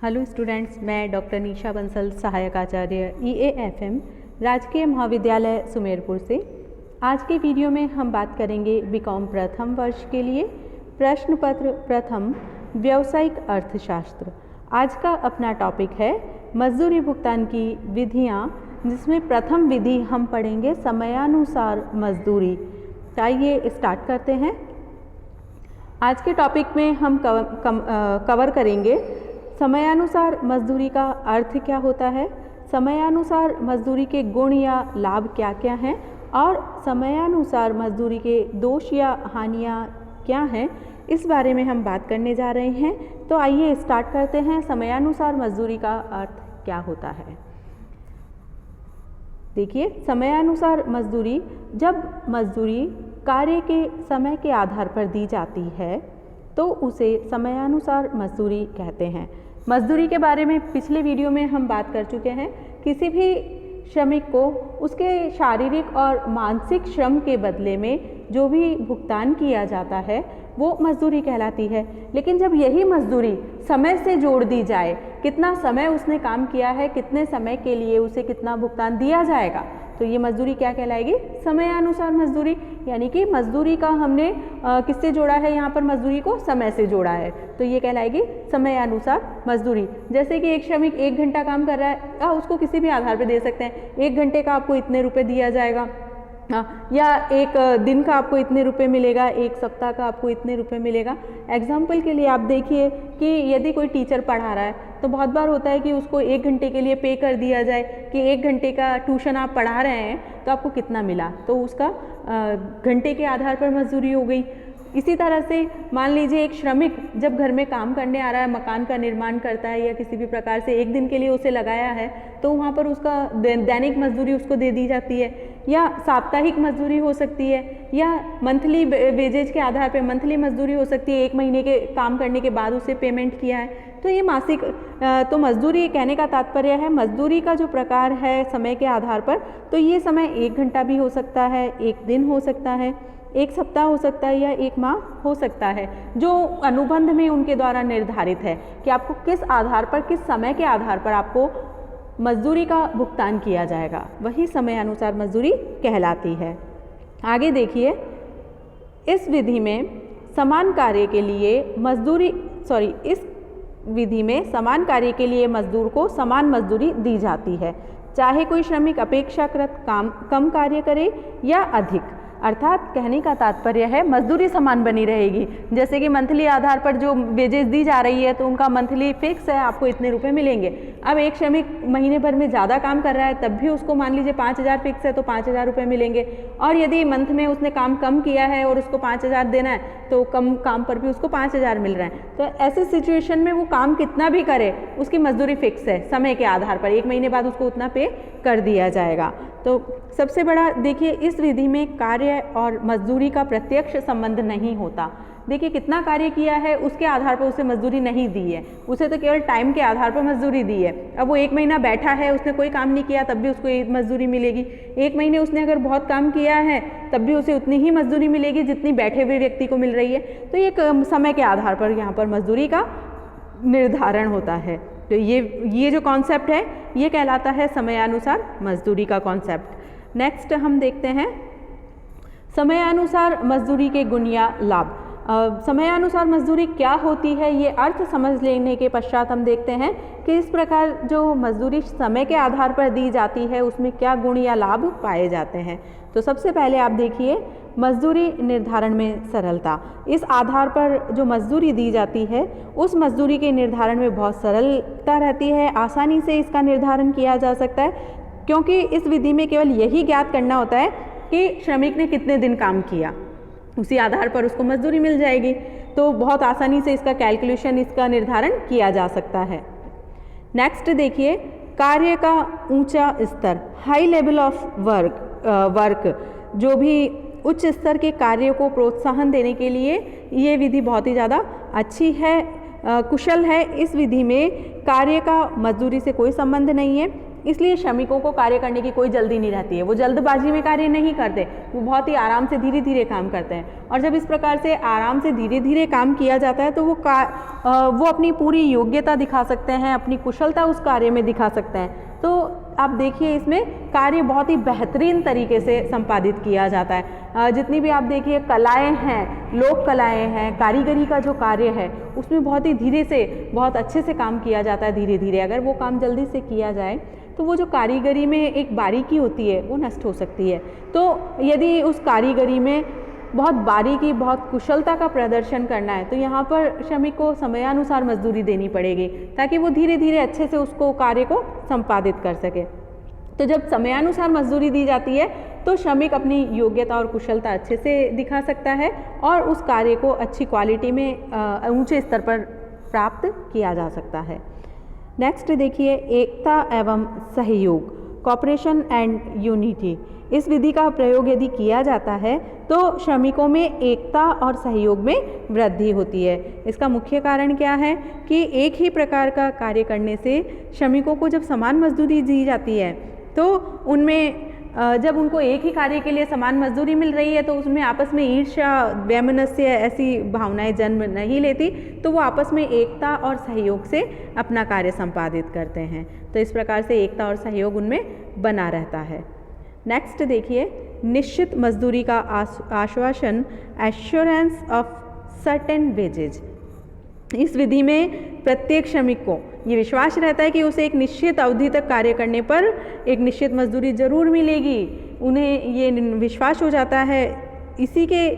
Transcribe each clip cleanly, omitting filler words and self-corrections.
Hello students, मैं doctor निशा बंसल, सहायक आचार्य EAFM राजकीय महाविद्यालय सुमेरपुर से। आज के वीडियो में हम बात करेंगे बीकॉम प्रथम वर्ष के लिए प्रश्न पत्र प्रथम व्यावसायिक अर्थशास्त्र। आज का अपना टॉपिक है मजदूरी भुगतान की विधियाँ, जिसमें प्रथम विधि हम पढ़ेंगे समयानुसार मजदूरी। आइए स्टार्ट करते हैं। आज के टॉपिक में हम कवर करेंगे समयानुसार मजदूरी का अर्थ क्या होता है, समयानुसार मजदूरी के गुण या लाभ क्या क्या हैं, और समयानुसार मजदूरी के दोष या हानियाँ क्या हैं, इस बारे में हम बात करने जा रहे हैं। तो आइए स्टार्ट करते हैं। समयानुसार मजदूरी का अर्थ क्या होता है। देखिए, समयानुसार मजदूरी, जब मजदूरी कार्य के समय के आधार पर दी जाती है तो उसे समयानुसार मजदूरी कहते हैं। मजदूरी के बारे में पिछले वीडियो में हम बात कर चुके हैं। किसी भी श्रमिक को उसके शारीरिक और मानसिक श्रम के बदले में जो भी भुगतान किया जाता है वो मजदूरी कहलाती है। लेकिन जब यही मजदूरी समय से जोड़ दी जाए, कितना समय उसने काम किया है, कितने समय के लिए उसे कितना भुगतान दिया जाएगा, तो ये मजदूरी क्या कहलाएगी, समयानुसार मजदूरी। यानी कि मजदूरी का हमने किससे जोड़ा है, यहाँ पर मजदूरी को समय से जोड़ा है, तो ये कहलाएगी समयानुसार मजदूरी। जैसे कि एक श्रमिक 1 घंटा काम कर रहा है, उसको किसी भी आधार पर दे सकते हैं। 1 घंटे का आपको इतने रुपए दिया जाएगा, या 1 दिन का आपको इतने रुपए मिलेगा, 1 सप्ताह का आपको इतने रुपए मिलेगा। एग्जाम्पल के लिए आप देखिए कि यदि कोई टीचर पढ़ा रहा है तो बहुत बार होता है कि उसको 1 घंटे के लिए पे कर दिया जाए कि 1 घंटे का ट्यूशन आप पढ़ा रहे हैं तो आपको कितना मिला, तो उसका घंटे के आधार पर मजदूरी हो गई। इसी तरह से मान लीजिए एक श्रमिक जब घर में काम करने आ रहा है, मकान का निर्माण करता है या किसी भी प्रकार से 1 दिन के लिए उसे लगाया है, तो वहाँ पर उसका दैनिक मजदूरी उसको दे दी जाती है, या साप्ताहिक मजदूरी हो सकती है, या मंथली वेजेज के आधार पर मंथली मजदूरी हो सकती है। 1 महीने के काम करने के बाद उसे पेमेंट किया है, तो ये मासिक। तो मजदूरी कहने का तात्पर्य है मजदूरी का जो प्रकार है समय के आधार पर, तो ये समय 1 घंटा भी हो सकता है, 1 दिन हो सकता है, 1 सप्ताह हो सकता है, या 1 माह हो सकता है, जो अनुबंध में उनके द्वारा निर्धारित है कि आपको किस आधार पर, किस समय के आधार पर आपको मजदूरी का भुगतान किया जाएगा, वही समयानुसार मजदूरी कहलाती है। आगे देखिए, इस विधि में समान कार्य के लिए इस विधि में समान कार्य के लिए मजदूर को समान मजदूरी दी जाती है, चाहे कोई श्रमिक अपेक्षाकृत कम कार्य करे या अधिक। अर्थात कहने का तात्पर्य है मजदूरी समान बनी रहेगी। जैसे कि मंथली आधार पर जो वेजेस दी जा रही है तो उनका मंथली फिक्स है, आपको इतने रुपए मिलेंगे। अब एक श्रमिक महीने भर में ज़्यादा काम कर रहा है, तब भी उसको मान लीजिए 5,000 फिक्स है, तो 5,000 रुपये मिलेंगे। और यदि मंथ में उसने काम कम किया है और उसको 5,000 देना है, तो कम काम पर भी उसको 5,000 मिल रहा है। तो ऐसे सिचुएशन में वो काम कितना भी करे, उसकी मजदूरी फिक्स है समय के आधार पर, 1 महीने बाद उसको उतना पे कर दिया जाएगा। तो सबसे बड़ा देखिए, इस विधि में कार्य और मजदूरी का प्रत्यक्ष संबंध नहीं होता। देखिए, कितना कार्य किया है उसके आधार पर उसे मजदूरी नहीं दी है, उसे तो केवल टाइम के आधार पर मजदूरी दी है। अब वो 1 महीना बैठा है, उसने कोई काम नहीं किया, तब भी उसको ये मजदूरी मिलेगी। 1 महीने उसने अगर बहुत काम किया है, तब भी उसे उतनी ही मजदूरी मिलेगी जितनी बैठे हुए व्यक्ति को मिल रही है। तो ये समय के आधार पर यहाँ पर मजदूरी का निर्धारण होता है। तो ये जो कॉन्सेप्ट है ये कहलाता है समयानुसार मजदूरी का कॉन्सेप्ट। नेक्स्ट हम देखते हैं समयानुसार मजदूरी के गुण या लाभ। समयानुसार मजदूरी क्या होती है, ये अर्थ समझ लेने के पश्चात हम देखते हैं कि इस प्रकार जो मजदूरी समय के आधार पर दी जाती है उसमें क्या गुण या लाभ पाए जाते हैं। तो सबसे पहले आप देखिए, मजदूरी निर्धारण में सरलता। इस आधार पर जो मजदूरी दी जाती है उस मजदूरी के निर्धारण में बहुत सरलता रहती है, आसानी से इसका निर्धारण किया जा सकता है, क्योंकि इस विधि में केवल यही ज्ञात करना होता है कि श्रमिक ने कितने दिन काम किया, उसी आधार पर उसको मजदूरी मिल जाएगी। तो बहुत आसानी से इसका कैलकुलेशन, इसका निर्धारण किया जा सकता है। नेक्स्ट देखिए, कार्य का ऊंचा स्तर, हाई लेवल ऑफ वर्क, जो भी उच्च स्तर के कार्य को प्रोत्साहन देने के लिए ये विधि बहुत ही ज़्यादा अच्छी है, कुशल है। इस विधि में कार्य का मजदूरी से कोई संबंध नहीं है। इसलिए श्रमिकों को कार्य करने की कोई जल्दी नहीं रहती है, वो जल्दबाजी में कार्य नहीं करते, वो बहुत ही आराम से धीरे धीरे काम करते हैं। और जब इस प्रकार से आराम से धीरे धीरे काम किया जाता है तो वो अपनी पूरी योग्यता दिखा सकते हैं, अपनी कुशलता उस कार्य में दिखा सकते हैं। तो आप देखिए इसमें कार्य बहुत ही बेहतरीन तरीके से संपादित किया जाता है। जितनी भी आप देखिए कलाएं हैं, लोक कलाएं हैं, कारीगरी का जो कार्य है उसमें बहुत ही धीरे से बहुत अच्छे से काम किया जाता है। धीरे धीरे अगर वो काम जल्दी से किया जाए तो वो जो कारीगरी में एक बारीकी होती है वो नष्ट हो सकती है। तो यदि उस कारीगरी में बहुत बारीकी, बहुत कुशलता का प्रदर्शन करना है तो यहाँ पर श्रमिक को समयानुसार मजदूरी देनी पड़ेगी ताकि वो धीरे धीरे अच्छे से उसको कार्य को संपादित कर सके। तो जब समयानुसार मजदूरी दी जाती है तो श्रमिक अपनी योग्यता और कुशलता अच्छे से दिखा सकता है और उस कार्य को अच्छी क्वालिटी में ऊंचे स्तर पर प्राप्त किया जा सकता है। नेक्स्ट देखिए एकता एवं सहयोग, कॉपरेशन एंड यूनिटी। इस विधि का प्रयोग यदि किया जाता है तो श्रमिकों में एकता और सहयोग में वृद्धि होती है। इसका मुख्य कारण क्या है कि एक ही प्रकार का कार्य करने से श्रमिकों को जब समान मजदूरी दी जाती है तो उनमें जब उनको एक ही कार्य के लिए समान मजदूरी मिल रही है तो उसमें आपस में ईर्ष्या, वैमनस्य ऐसी भावनाएं जन्म नहीं लेती, तो वो आपस में एकता और सहयोग से अपना कार्य संपादित करते हैं। तो इस प्रकार से एकता और सहयोग उनमें बना रहता है। नेक्स्ट देखिए निश्चित मजदूरी का आश्वासन, एश्योरेंस ऑफ सर्टेन वेजेज। इस विधि में प्रत्येक श्रमिक को ये विश्वास रहता है कि उसे एक निश्चित अवधि तक कार्य करने पर एक निश्चित मजदूरी जरूर मिलेगी। उन्हें ये विश्वास हो जाता है। इसी के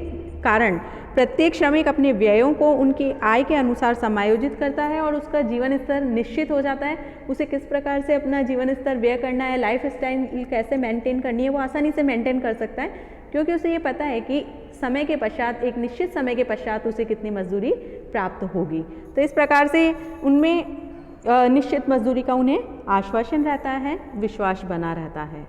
कारण प्रत्येक श्रमिक अपने व्ययों को उनकी आय के अनुसार समायोजित करता है और उसका जीवन स्तर निश्चित हो जाता है। उसे किस प्रकार से अपना जीवन स्तर व्यय करना है, लाइफ स्टाइल कैसे मेंटेन करनी है, वो आसानी से मेंटेन कर सकता है क्योंकि उसे ये पता है कि समय के पश्चात, एक निश्चित समय के पश्चात उसे कितनी मजदूरी प्राप्त होगी। तो इस प्रकार से उनमें निश्चित मजदूरी का उन्हें आश्वासन रहता है, विश्वास बना रहता है।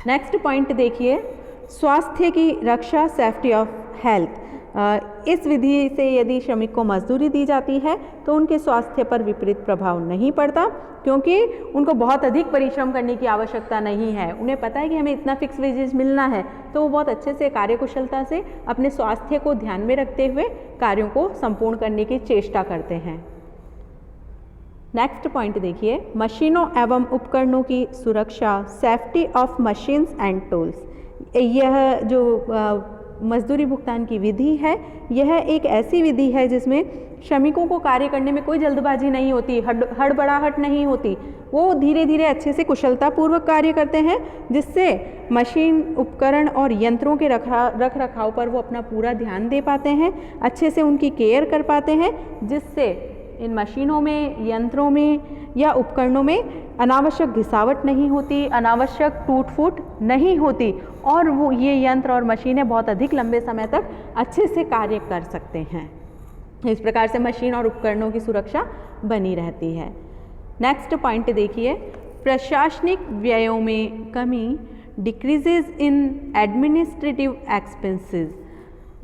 नेक्स्ट पॉइंट देखिए स्वास्थ्य की रक्षा, सेफ्टी ऑफ हेल्थ। इस विधि से यदि श्रमिक को मजदूरी दी जाती है तो उनके स्वास्थ्य पर विपरीत प्रभाव नहीं पड़ता क्योंकि उनको बहुत अधिक परिश्रम करने की आवश्यकता नहीं है। उन्हें पता है कि हमें इतना फिक्स वेजेस मिलना है, तो वो बहुत अच्छे से कार्यकुशलता से अपने स्वास्थ्य को ध्यान में रखते हुए कार्यों को संपूर्ण करने की चेष्टा करते हैं। नेक्स्ट पॉइंट देखिए मशीनों एवं उपकरणों की सुरक्षा, safety of machines and tools. यह जो मजदूरी भुगतान की विधि है, यह एक ऐसी विधि है जिसमें श्रमिकों को कार्य करने में कोई जल्दबाजी नहीं होती, हड़बड़ाहट नहीं होती। वो धीरे धीरे अच्छे से कुशलतापूर्वक कार्य करते हैं जिससे मशीन, उपकरण और यंत्रों के रख रखाव पर वो अपना पूरा ध्यान दे पाते हैं, अच्छे से उनकी केयर कर पाते हैं, जिससे इन मशीनों में, यंत्रों में या उपकरणों में अनावश्यक घिसावट नहीं होती, अनावश्यक टूट फूट नहीं होती और वो ये यंत्र और मशीनें बहुत अधिक लंबे समय तक अच्छे से कार्य कर सकते हैं। इस प्रकार से मशीन और उपकरणों की सुरक्षा बनी रहती है। नेक्स्ट पॉइंट देखिए प्रशासनिक व्ययों में कमी, डिक्रीजेज इन एडमिनिस्ट्रेटिव एक्सपेंसेस।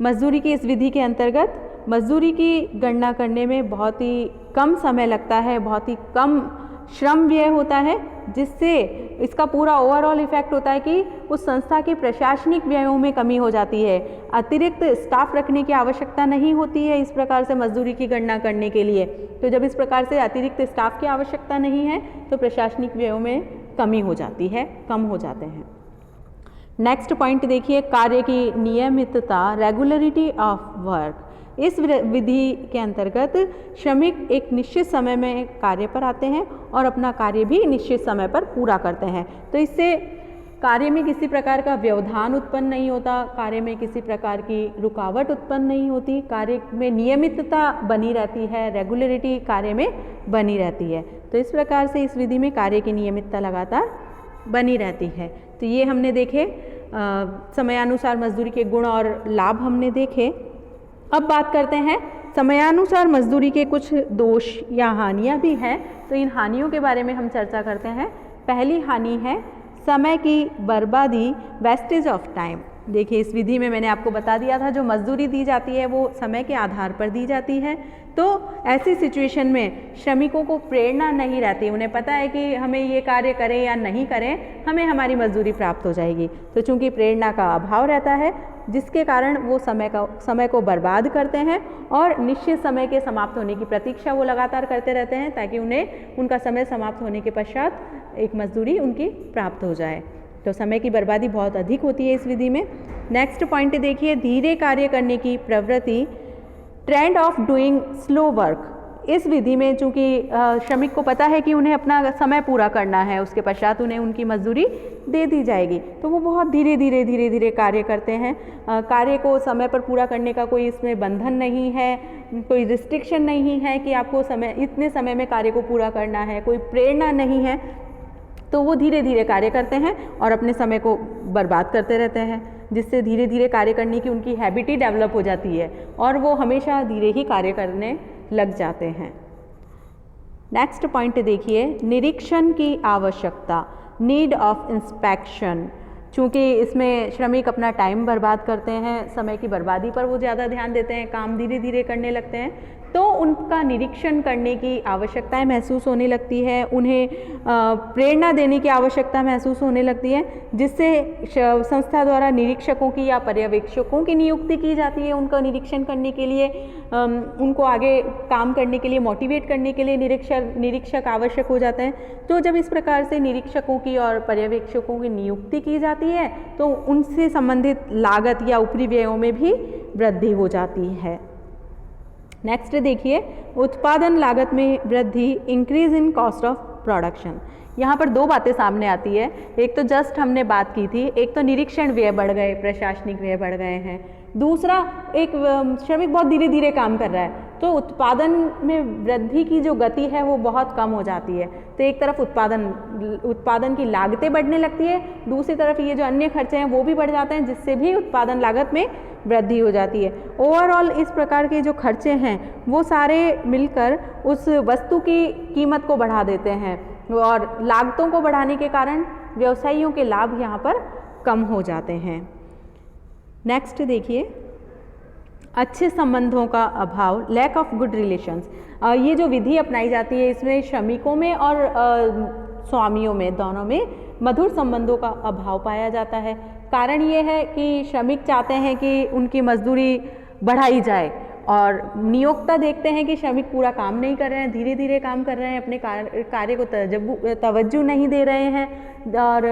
मजदूरी की इस विधि के अंतर्गत मजदूरी की गणना करने में बहुत ही कम समय लगता है, बहुत ही कम श्रम व्यय होता है, जिससे इसका पूरा ओवरऑल इफेक्ट होता है कि उस संस्था के प्रशासनिक व्ययों में कमी हो जाती है। अतिरिक्त स्टाफ रखने की आवश्यकता नहीं होती है इस प्रकार से मजदूरी की गणना करने के लिए। तो जब इस प्रकार से अतिरिक्त स्टाफ की आवश्यकता नहीं है तो प्रशासनिक व्ययों में कमी हो जाती है, कम हो जाते हैं। नेक्स्ट पॉइंट देखिए कार्य की नियमितता, रेगुलरिटी ऑफ वर्क। इस विधि के अंतर्गत श्रमिक एक निश्चित समय में कार्य पर आते हैं और अपना कार्य भी निश्चित समय पर पूरा करते हैं। तो इससे कार्य में किसी प्रकार का व्यवधान उत्पन्न नहीं होता, कार्य में किसी प्रकार की रुकावट उत्पन्न नहीं होती, कार्य में नियमितता बनी रहती है, रेगुलरिटी कार्य में बनी रहती है। तो इस प्रकार से इस विधि में कार्य की नियमितता लगातार बनी रहती है। तो ये हमने देखे समयानुसार मजदूरी के गुण और लाभ हमने देखे। अब बात करते हैं समयानुसार मजदूरी के कुछ दोष या हानियां भी हैं, तो इन हानियों के बारे में हम चर्चा करते हैं। पहली हानि है समय की बर्बादी, वेस्टेज ऑफ टाइम। देखिए इस विधि में मैंने आपको बता दिया था जो मजदूरी दी जाती है वो समय के आधार पर दी जाती है। तो ऐसी सिचुएशन में श्रमिकों को प्रेरणा नहीं रहती, उन्हें पता है कि हमें ये कार्य करें या नहीं करें हमें हमारी मजदूरी प्राप्त हो जाएगी। तो चूंकि प्रेरणा का अभाव रहता है जिसके कारण वो समय को बर्बाद करते हैं और निश्चित समय के समाप्त होने की प्रतीक्षा वो लगातार करते रहते हैं ताकि उन्हें उनका समय समाप्त होने के पश्चात एक मजदूरी उनकी प्राप्त हो जाए। तो समय की बर्बादी बहुत अधिक होती है इस विधि में। नेक्स्ट पॉइंट देखिए, धीरे कार्य करने की प्रवृत्ति, trend of doing slow work. इस विधि में चूंकि श्रमिक को पता है कि उन्हें अपना समय पूरा करना है, उसके पश्चात उन्हें उनकी मजदूरी दे दी जाएगी, तो वो बहुत धीरे धीरे कार्य करते हैं। कार्य को समय पर पूरा करने का कोई इसमें बंधन नहीं है, कोई रिस्ट्रिक्शन नहीं है कि आपको इतने समय में कार्य को पूरा करना है, कोई प्रेरणा नहीं है। तो वो धीरे धीरे कार्य करते हैं और अपने समय को बर्बाद करते रहते हैं, जिससे धीरे धीरे कार्य करने की उनकी हैबिट ही डेवलप हो जाती है और वो हमेशा धीरे ही कार्य करने लग जाते हैं। नेक्स्ट पॉइंट देखिए, निरीक्षण की आवश्यकता, नीड ऑफ इंस्पेक्शन। चूँकि इसमें श्रमिक अपना टाइम बर्बाद करते हैं, समय की बर्बादी पर वो ज़्यादा ध्यान देते हैं, काम धीरे धीरे करने लगते हैं, तो उनका निरीक्षण करने की आवश्यकताएं महसूस होने लगती है, उन्हें प्रेरणा देने की आवश्यकता महसूस होने लगती है, जिससे संस्था द्वारा निरीक्षकों की या पर्यवेक्षकों की नियुक्ति की जाती है उनका निरीक्षण करने के लिए। उनको आगे काम करने के लिए मोटिवेट करने के लिए निरीक्षक आवश्यक हो जाते हैं। तो जब इस प्रकार से निरीक्षकों की और पर्यवेक्षकों की नियुक्ति की जाती है तो उनसे संबंधित लागत या ऊपरी व्ययों में भी वृद्धि हो जाती है। नेक्स्ट देखिए, उत्पादन लागत में वृद्धि, increase in cost of production. यहाँ पर दो बातें सामने आती है, एक तो जस्ट हमने बात की थी, एक तो निरीक्षण व्यय बढ़ गए, प्रशासनिक व्यय बढ़ गए हैं, दूसरा एक श्रमिक बहुत धीरे धीरे काम कर रहा है तो उत्पादन में वृद्धि की जो गति है वो बहुत कम हो जाती है। तो एक तरफ उत्पादन की लागतें बढ़ने लगती है, दूसरी तरफ ये जो अन्य खर्चे हैं वो भी बढ़ जाते हैं, जिससे भी उत्पादन लागत में वृद्धि हो जाती है। ओवरऑल इस प्रकार के जो खर्चे हैं वो सारे मिलकर उस वस्तु की कीमत को बढ़ा देते हैं और लागतों को बढ़ाने के कारण व्यवसायियों के लाभ यहाँ पर कम हो जाते हैं। नेक्स्ट देखिए, अच्छे संबंधों का अभाव, लैक ऑफ गुड रिलेशंस। ये जो विधि अपनाई जाती है इसमें श्रमिकों में और स्वामियों में, दोनों में मधुर संबंधों का अभाव पाया जाता है। कारण ये है कि श्रमिक चाहते हैं कि उनकी मजदूरी बढ़ाई जाए और नियोक्ता देखते हैं कि श्रमिक पूरा काम नहीं कर रहे हैं, धीरे धीरे काम कर रहे हैं, अपने कार्य को तवज्जो नहीं दे रहे हैं और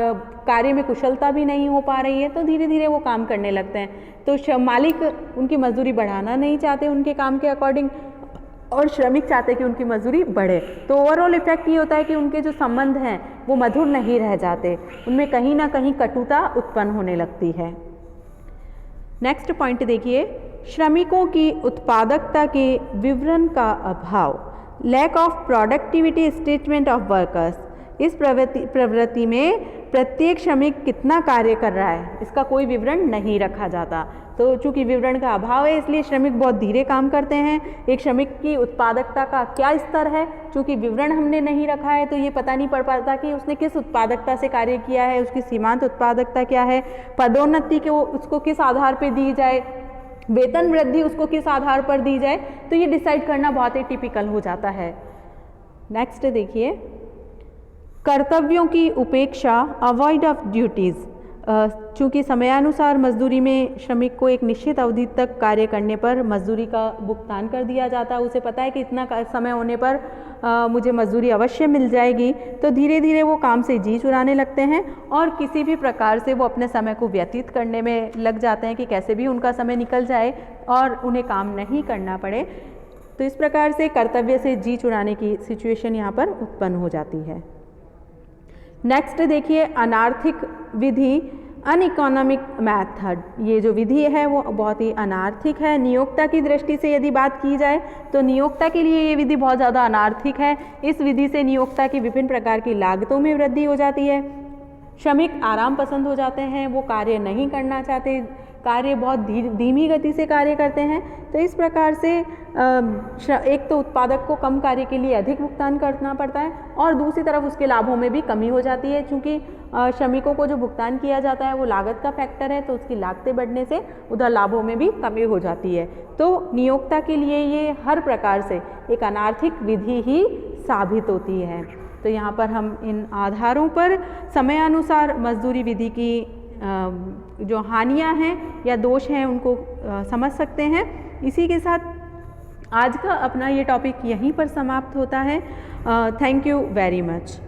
कार्य में कुशलता भी नहीं हो पा रही है, तो धीरे धीरे वो काम करने लगते हैं। तो मालिक उनकी मजदूरी बढ़ाना नहीं चाहते उनके काम के अकॉर्डिंग और श्रमिक चाहते हैं कि उनकी मजदूरी बढ़े। तो ओवरऑल इफेक्ट ये होता है कि उनके जो संबंध हैं वो मधुर नहीं रह जाते, उनमें कहीं ना कहीं कटुता उत्पन्न होने लगती है। नेक्स्ट पॉइंट देखिए, श्रमिकों की उत्पादकता के विवरण का अभाव, lack of productivity statement of workers. इस प्रवृत्ति में प्रत्येक श्रमिक कितना कार्य कर रहा है इसका कोई विवरण नहीं रखा जाता। तो चूंकि विवरण का अभाव है इसलिए श्रमिक बहुत धीरे काम करते हैं। एक श्रमिक की उत्पादकता का क्या स्तर है, चूंकि विवरण हमने नहीं रखा है तो ये पता नहीं पड़ पाता कि उसने किस उत्पादकता से कार्य किया है, उसकी सीमांत उत्पादकता क्या है, पदोन्नति को उसको किस आधार पर दी जाए, वेतन वृद्धि उसको किस आधार पर दी जाए, तो ये डिसाइड करना बहुत ही टिपिकल हो जाता है। नेक्स्ट देखिए, कर्तव्यों की उपेक्षा, अवॉइड ऑफ ड्यूटीज़। चूँकि समयानुसार मजदूरी में श्रमिक को एक निश्चित अवधि तक कार्य करने पर मजदूरी का भुगतान कर दिया जाता है, उसे पता है कि इतना समय होने पर मुझे मजदूरी अवश्य मिल जाएगी, तो धीरे धीरे वो काम से जी चुराने लगते हैं और किसी भी प्रकार से वो अपने समय को व्यतीत करने में लग जाते हैं कि कैसे भी उनका समय निकल जाए और उन्हें काम नहीं करना पड़े। तो इस प्रकार से कर्तव्य से जी चुराने की सिचुएशन यहाँ पर उत्पन्न हो जाती है। नेक्स्ट देखिए, अनार्थिक विधि, अनइकोनॉमिक मेथड। ये जो विधि है वो बहुत ही अनार्थिक है। नियोक्ता की दृष्टि से यदि बात की जाए तो नियोक्ता के लिए ये विधि बहुत ज़्यादा अनार्थिक है। इस विधि से नियोक्ता की विभिन्न प्रकार की लागतों में वृद्धि हो जाती है। श्रमिक आराम पसंद हो जाते हैं, वो कार्य नहीं करना चाहते, कार्य बहुत धीमी गति से कार्य करते हैं, तो इस प्रकार से एक तो उत्पादक को कम कार्य के लिए अधिक भुगतान करना पड़ता है और दूसरी तरफ उसके लाभों में भी कमी हो जाती है, क्योंकि श्रमिकों को जो भुगतान किया जाता है वो लागत का फैक्टर है, तो उसकी लागतें बढ़ने से उधर लाभों में भी कमी हो जाती है। तो नियोक्ता के लिए ये हर प्रकार से एक अनार्थिक विधि ही साबित होती है। तो यहाँ पर हम इन आधारों पर समयानुसार मजदूरी विधि की जो हानियाँ हैं या दोष हैं उनको समझ सकते हैं। इसी के साथ आज का अपना ये टॉपिक यहीं पर समाप्त होता है। Thank you very much.